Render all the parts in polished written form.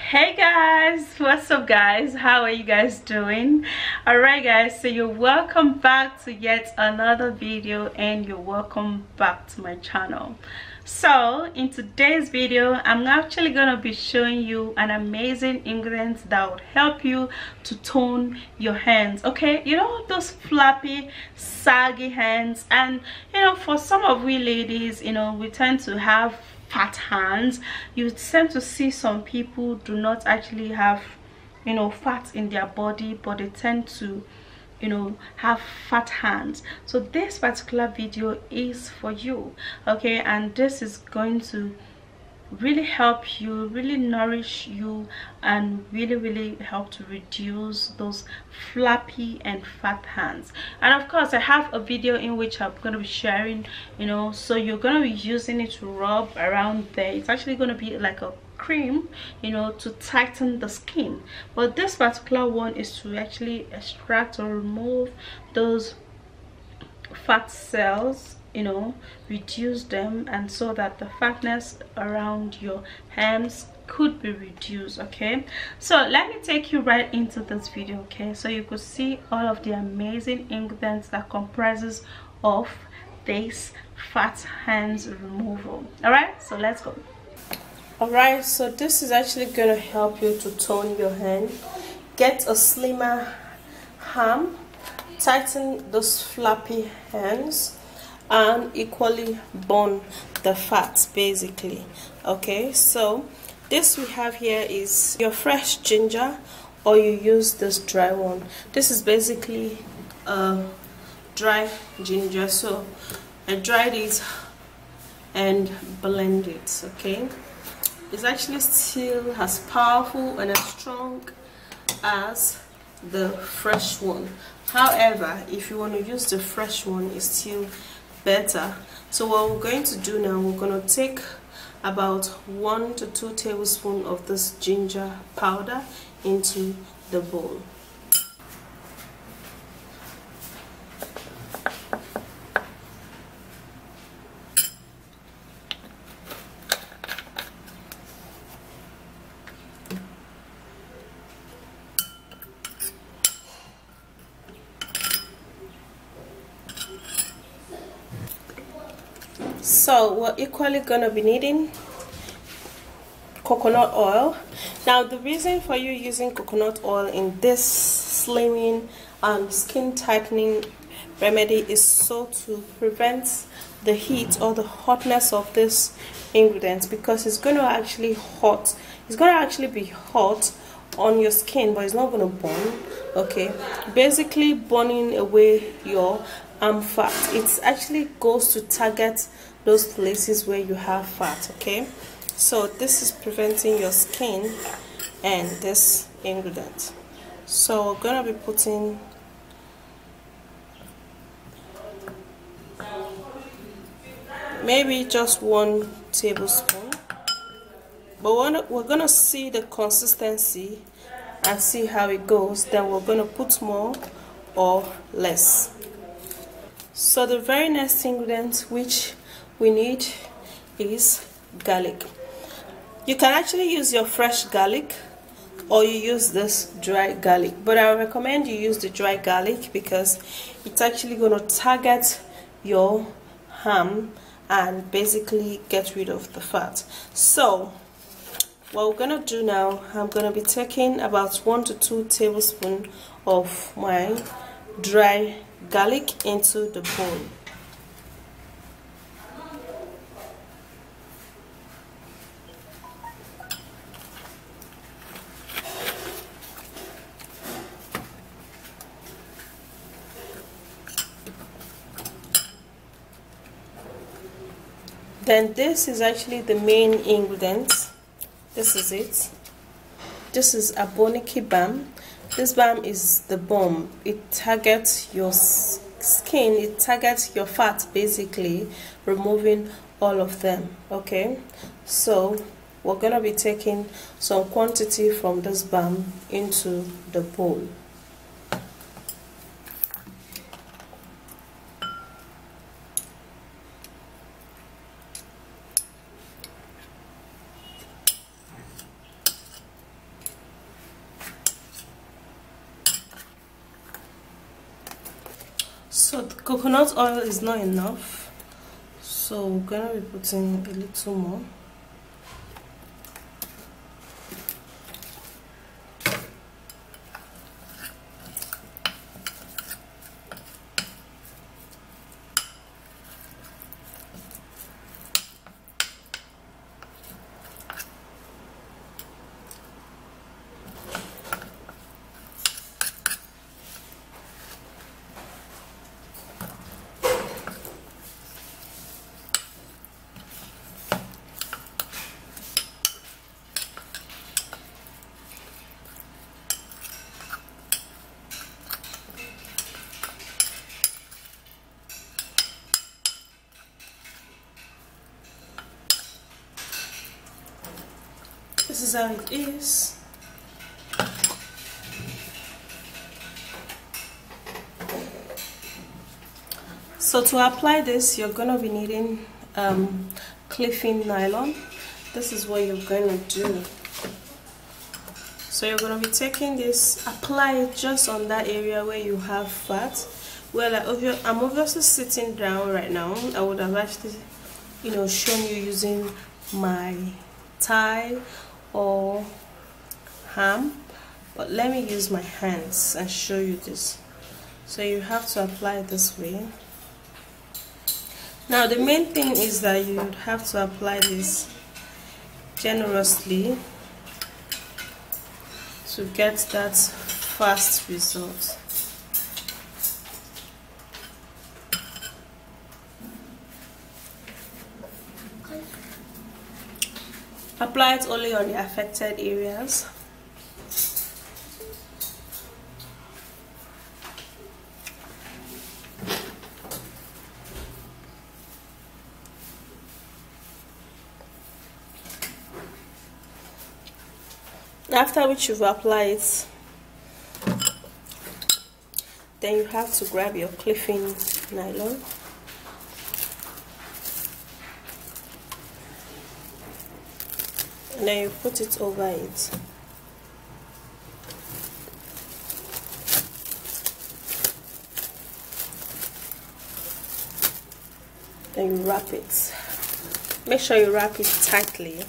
Hey guys, what's up guys? How are you guys doing? Alright guys, so you're welcome back to yet another video and you're welcome back to my channel. So in today's video, I'm actually going to be showing you an amazing ingredient that would help you to tone your hands. Okay, you know those flappy, saggy hands, and you know, for some of we ladies, you know, we tend to have fat hands. You tend to see some people do not actually have, you know, fat in their body, but they tend to, you know, have fat hands. So this particular video is for you, okay? And this is going to really help you, really nourish you, and really help to reduce those flappy and fat hands. And of course, I have a video in which I'm going to be sharing, you know, so you're going to be using it to rub around there. It's actually going to be like a cream, you know, to tighten the skin, but this particular one is to actually extract or remove those fat cells, you know, reduce them, and so that the fatness around your hands could be reduced. Okay, so let me take you right into this video, okay, so you could see all of the amazing ingredients that comprises of this fat hands removal. All right, so let's go. All right, so this is actually going to help you to tone your hand, get a slimmer arm, tighten those flappy hands, and equally burn the fat basically. Okay, so this we have here is your fresh ginger, or you use this dry one. This is basically dry ginger, so I dried it and blend it. Okay, it's actually still as powerful and as strong as the fresh one. However, if you want to use the fresh one, it's still better. So what we're going to do now, we're going to take about 1 to 2 tablespoons of this ginger powder into the bowl. So we're equally gonna be needing coconut oil. Now the reason for you using coconut oil in this slimming and skin tightening remedy is so to prevent the heat or the hotness of this ingredient, because it's going to actually hot. It's going to actually be hot on your skin, but it's not going to burn. Okay, basically burning away your arm fat. It actually goes to target those places where you have fat. Okay, so this is preventing your skin and this ingredient. So we're gonna be putting maybe just 1 tablespoon, but we're gonna see the consistency and see how it goes. Then we're gonna put more or less. So the very next ingredient which we need is garlic. You can actually use your fresh garlic, or you use this dry garlic, but I recommend you use the dry garlic because it's actually going to target your ham and basically get rid of the fat. So what we're going to do now, I'm going to be taking about 1 to 2 tablespoons of my dry garlic into the bowl. Then this is actually the main ingredient. This is it. This is aboniki balm. This balm is the balm. It targets your skin, it targets your fat, basically removing all of them. Okay, so we're gonna be taking some quantity from this balm into the bowl. Coconut oil is not enough, so we're gonna be putting a little more. This is how it is. So to apply this, you're going to be needing clipping nylon. This is what you're going to do. So you're going to be taking this, apply it just on that area where you have fat. Well, I'm obviously sitting down right now. I would have actually, shown you using my thigh or ham, but let me use my hands and show you this. So you have to apply it this way. Now the main thing is that you have to apply this generously to get that fast result. Apply it only on the affected areas. After which you've applied it, then you have to grab your clipping nylon. And then you put it over it. Then you wrap it. Make sure you wrap it tightly.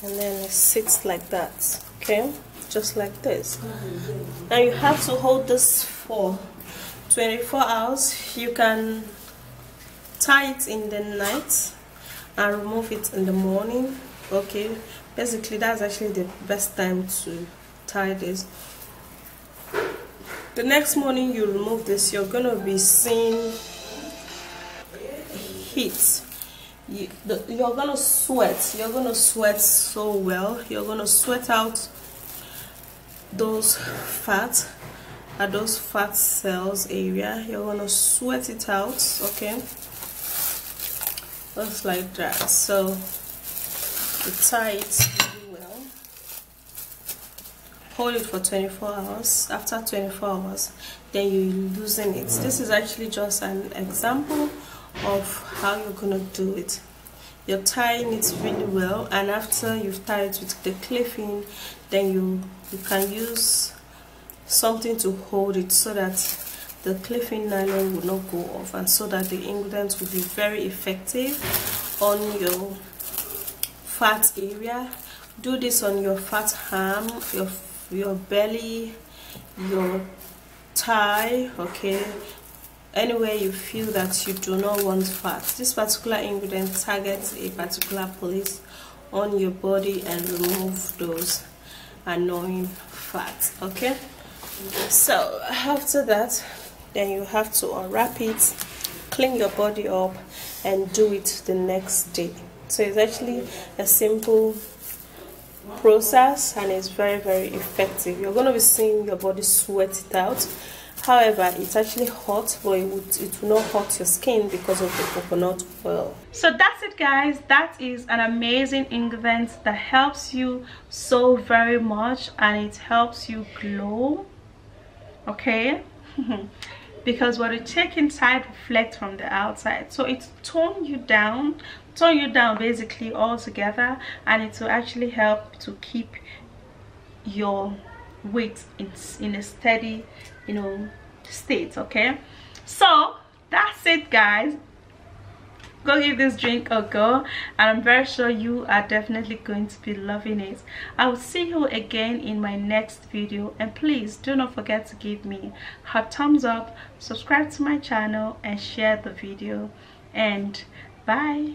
And then it sits like that, okay, just like this. Now you have to hold this for 24 hours. You can tie it in the night and remove it in the morning. Okay, basically that's actually the best time to tie this. The next morning you remove this, you're gonna be seeing heat. You're gonna sweat so well. You're gonna sweat out those fat at those fat cells area. You're gonna sweat it out, okay, just like that. So you tie it really well, hold it for 24 hours. After 24 hours, then you loosen it. This is actually just an example of how you're gonna do it. You're tying it really well, and after you've tied it with the clipping, then you can use something to hold it so that the clipping nylon will not go off, and so that the ingredients will be very effective on your fat area. Do this on your fat ham, your belly, your thigh, okay, anywhere you feel that you do not want fat. This particular ingredient targets a particular place on your body and remove those annoying fats, okay. So after that, then you have to unwrap it, clean your body up, and do it the next day. So it's actually a simple process, and it's very, very effective. You're going to be seeing your body sweat it out, However, it's actually hot, but it will not hurt your skin because of the coconut oil. So that's it, guys. That is an amazing ingredient that helps you so very much, and it helps you glow, okay? Because what you take inside reflects from the outside, so it's tone you down basically altogether, and it will actually help to keep your weight in a steady, you know, state. Okay, so that's it, guys. Go give this drink a go, and I'm very sure you are definitely going to be loving it. I will see you again in my next video, and please do not forget to give me a thumbs up, subscribe to my channel, and share the video. And bye.